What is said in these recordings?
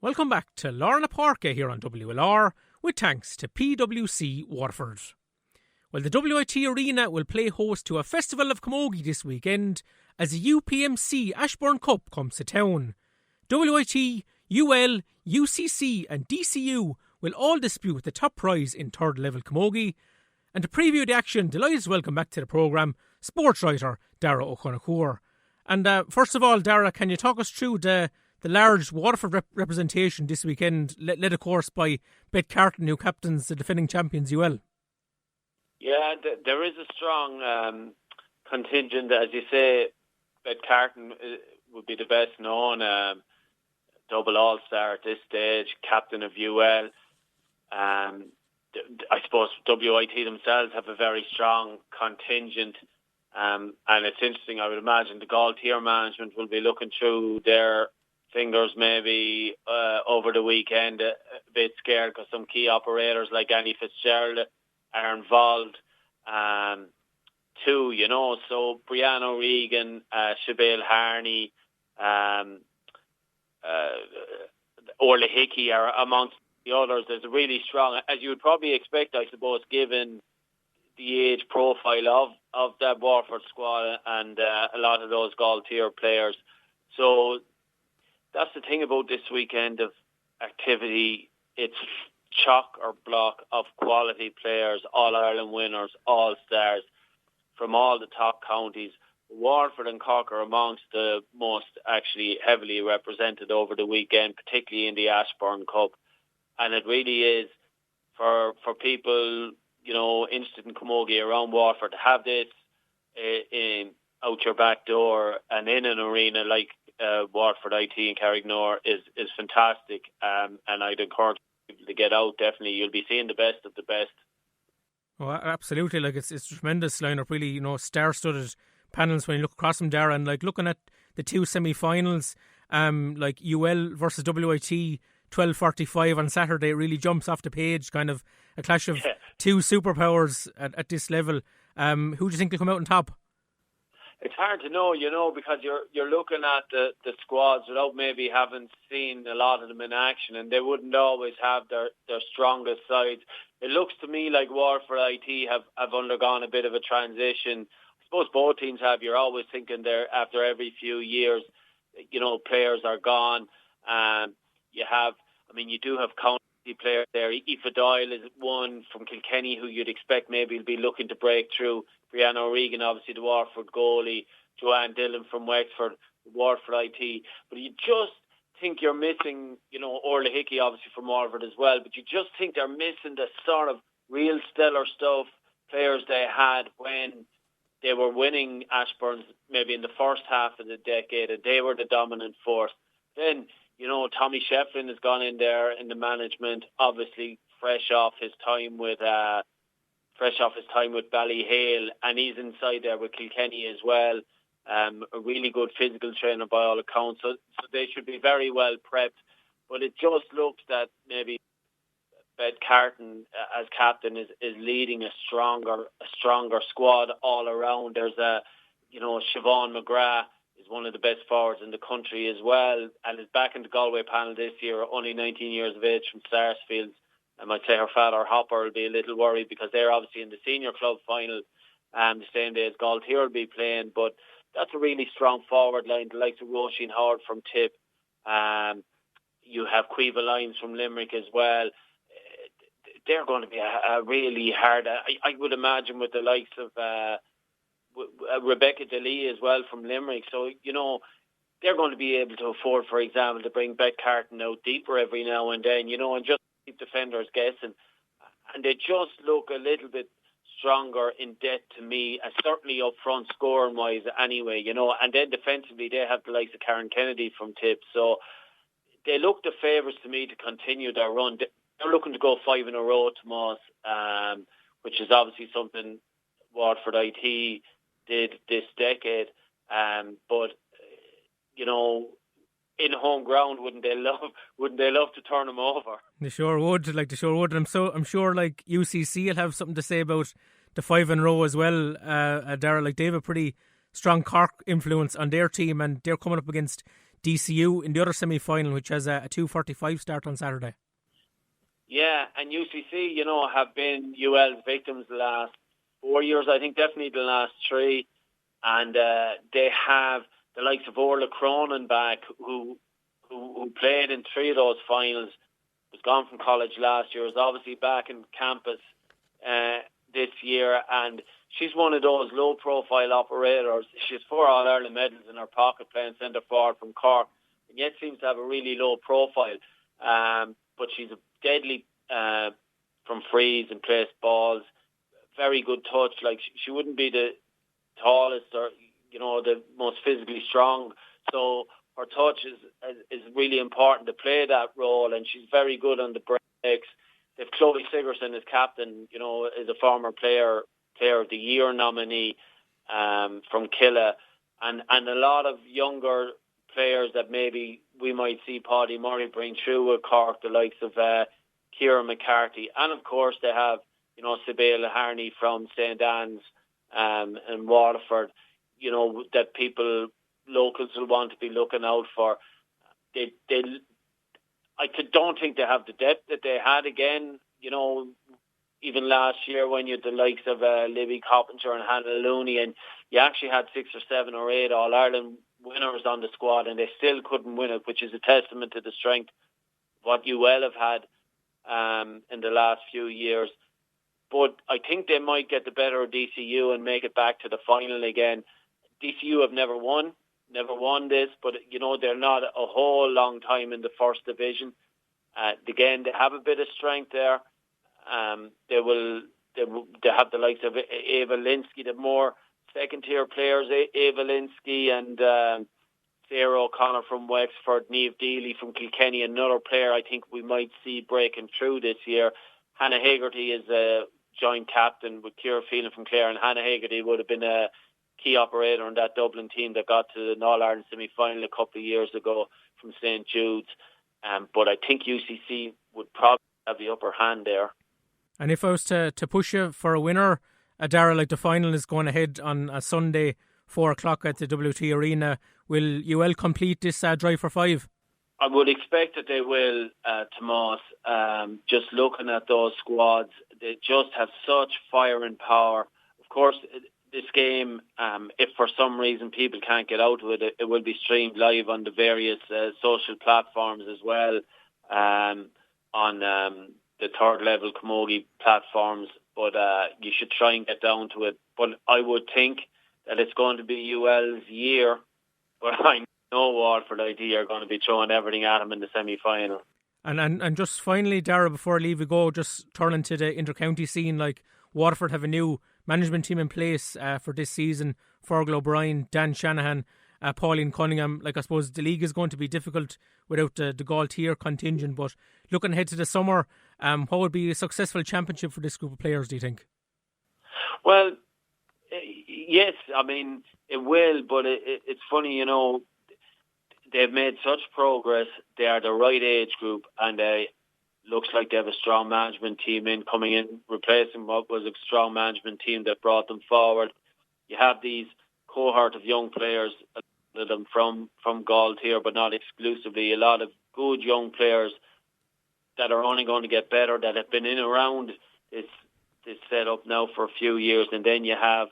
Welcome back to Lorna Páirce here on WLR, with thanks to PwC Waterford. Well, the WIT Arena will play host to a Festival of Camogie this weekend as the UPMC Ashbourne Cup comes to town. WIT, UL, UCC and DCU will all dispute the top prize in third level camogie. And to preview the action, delighted to welcome back to the programme sports writer Daragh Ó Conchúir. And first of all, Daragh, can you talk us through the large Waterford representation this weekend, led of course by Bet Carton, who captains the defending champions UL? Yeah, there is a strong contingent, as you say. Bet Carton would be the best known double all-star at this stage, captain of UL. I suppose WIT themselves have a very strong contingent, and it's interesting. I would imagine the Galtier management will be looking through their fingers maybe over the weekend, a bit scared because some key operators like Annie Fitzgerald are involved too, you know. So Brianna O'Regan, Siobhan Harney, Orla Hickey are amongst the others. There's a really strong, as you would probably expect, I suppose, given the age profile of that Waterford squad and a lot of those Galtier players. So that's the thing about this weekend of activity. It's chock or block of quality players, All-Ireland winners, All-Stars from all the top counties. Waterford and Cork are amongst the most actually heavily represented over the weekend, particularly in the Ashbourne Cup. And it really is for people, you know, interested in camogie around Waterford to have this out your back door and in an arena like Waterford IT and Carrignor is fantastic. And I'd encourage people to get out. Definitely, you'll be seeing the best of the best. Oh, absolutely! Like it's a tremendous lineup, really. You know, star-studded panels when you look across them there, and like looking at the two semi-finals, like UL versus WIT. 12:45 on Saturday, it really jumps off the page. Kind of a clash of two superpowers at this level. Who do you think will come out on top? It's hard to know, you know, because you're looking at the squads without maybe having seen a lot of them in action, and they wouldn't always have their strongest sides. It looks to me like Waterford IT have undergone a bit of a transition. I suppose both teams have. You're always thinking there after every few years, you know, players are gone. You do have county players there. Aoife Doyle is one from Kilkenny who you'd expect maybe will be looking to break through. Brianna O'Regan, obviously the Waterford goalie. Joanne Dillon from Wexford, Waterford IT. But you just think you're missing, you know, Orla Hickey obviously from Waterford as well. But you just think they're missing the sort of real stellar stuff players they had when they were winning Ashbourne's maybe in the first half of the decade, and they were the dominant force. Then, you know, Tommy Shefflin has gone in there in the management, obviously fresh off his time with Ballyhale, and he's inside there with Kilkenny as well. A really good physical trainer by all accounts, so they should be very well prepped. But it just looks that maybe Bet Carton as captain is leading a stronger squad all around. There's Siobhan McGrath is one of the best forwards in the country as well, and is back in the Galway panel this year, only 19 years of age from Sarsfields. I might say her father Hopper will be a little worried because they're obviously in the senior club final the same day as Galtier will be playing. But that's a really strong forward line, the likes of Roisin Howard from Tip. You have Cueva Lyons from Limerick as well. They're going to be a really hard... I would imagine with the likes of Rebecca DeLee as well from Limerick. So, you know, they're going to be able to afford, for example, to bring Bet Carton out deeper every now and then, you know, and just keep defenders guessing. And they just look a little bit stronger in depth to me, and certainly up front scoring-wise anyway, you know. And then defensively, they have the likes of Karen Kennedy from Tip. So they look the favourites to me to continue their run. They're looking to go 5 in a row, Tomas, which is obviously something Waterford IT did this decade. But, you know, in home ground, wouldn't they love to turn them over? They sure would. And I'm sure like UCC will have something to say about the 5 in a row as well. Daragh, like they have a pretty strong Cork influence on their team, and they're coming up against DCU in the other semi-final, which has a 2:45 start on Saturday. Yeah, and UCC, have been UL's victims the last 4 years, I think definitely the last 3. And they have the likes of Orla Cronin back, who played in 3 of those finals, was gone from college last year, is obviously back in campus this year, and she's one of those low-profile operators. She's 4 All-Ireland medals in her pocket playing centre forward from Cork, and yet seems to have a really low profile. But she's a deadly from frees and place balls, very good touch. Like, she wouldn't be the tallest or the most physically strong, so her touch is really important to play that role, and she's very good on the breaks. They've Chloe Sigerson as captain, is a former player of the year nominee from Killa, and a lot of younger players that maybe we might see Paddy Murray bring through with Cork, the likes of Ciara McCarthy, and of course they have Sabela Harney from St. Anne's and Waterford, that locals will want to be looking out for. I don't think they have the depth that they had again, even last year when you had the likes of Libby Coppinger and Hannah Looney, and you actually had 6 or 7 or 8 All-Ireland winners on the squad, and they still couldn't win it, which is a testament to the strength of what UL have had in the last few years. But I think they might get the better of DCU and make it back to the final again. DCU have never won this, but they're not a whole long time in the first division. Again, they have a bit of strength there. They have the likes of Ava Linsky, the more second tier players, Ava Linsky and Sarah O'Connor from Wexford, Niamh Deely from Kilkenny, another player I think we might see breaking through this year. Hannah Hegarty is a joint captain with Ciara Phelan from Clare, and Hannah Hegarty would have been a key operator in that Dublin team that got to the All-Ireland semi-final a couple of years ago from St. Jude's. But I think UCC would probably have the upper hand there. And if I was to push you for a winner, Daragh, like the final is going ahead on a Sunday, 4 o'clock at the WT Arena, will UL complete this drive for 5? I would expect that they will, Tomas. Just looking at those squads, they just have such fire and power. Of course, this game, if for some reason people can't get out of it, it will be streamed live on the various social platforms as well, on the third level Camogie platforms. But you should try and get down to it. But I would think that it's going to be UL's year. But I know Waterford ID are going to be throwing everything at them in the semi-final. And just finally, Daragh, before I leave you go, just turning to the inter-county scene, like Waterford have a new management team in place for this season. Fergal O'Brien, Dan Shanahan, Pauline Cunningham. Like, I suppose the league is going to be difficult without the Galtier contingent, but looking ahead to the summer, what would be a successful championship for this group of players, do you think? Well, yes, I mean, it will, but it's funny, they've made such progress. They are the right age group, and looks like they have a strong management team coming in, replacing what was a strong management team that brought them forward. You have these cohort of young players, a lot of them from Galtier, but not exclusively. A lot of good young players that are only going to get better, that have been in around this setup now for a few years. And then you have,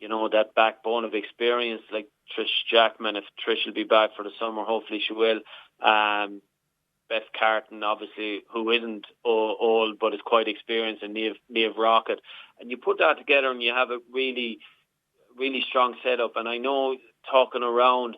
that backbone of experience like Trish Jackman. If Trish will be back for the summer, hopefully she will. Beth Carton, obviously, who isn't old but is quite experienced, and Niamh Rocket. And you put that together and you have a really, really strong setup. And I know, talking around,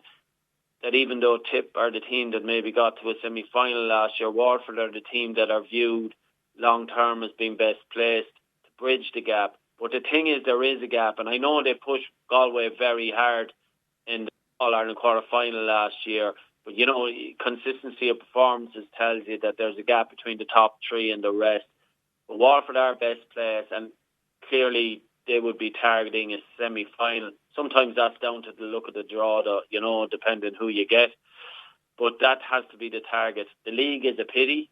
that even though Tip are the team that maybe got to a semi-final last year, Waterford are the team that are viewed long-term as being best placed to bridge the gap. But the thing is, there is a gap. And I know they pushed Galway very hard in the All-Ireland quarter-final last year. But, consistency of performances tells you that there's a gap between the top 3 and the rest. But Waterford are best placed, and clearly they would be targeting a semi-final. Sometimes that's down to the look of the draw, depending who you get. But that has to be the target. The league is a pity,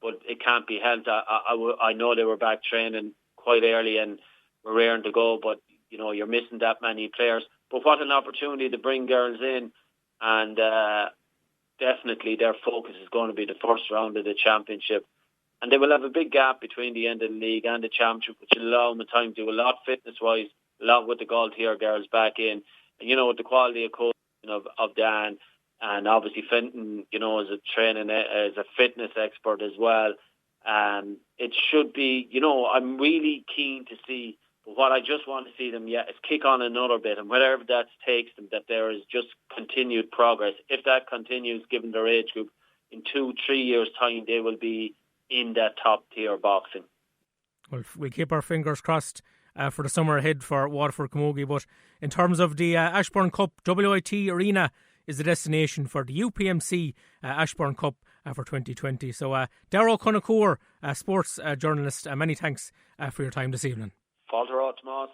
but it can't be helped. I know they were back training quite early and were raring to go, but, you're missing that many players. But what an opportunity to bring girls in and definitely their focus is going to be the first round of the championship. And they will have a big gap between the end of the league and the championship, which will allow them time to do a lot fitness-wise, a lot with the Galtier girls back in. And, with the quality of coaching of Dan, and obviously Fenton, as a training, as a fitness expert as well. It should be, I'm really keen to see, but what I just want to see them is kick on another bit, and whatever that takes them, that there is just continued progress. If that continues, given their age group, in 2-3 years' time, they will be in that top tier boxing. Well, we keep our fingers crossed for the summer ahead for Waterford Camogie. But in terms of the Ashbourne Cup, WIT Arena is the destination for the UPMC Ashbourne Cup for 2020. So Daragh Ó Conchúir, sports journalist, many thanks for your time this evening. Falter out, Tomas.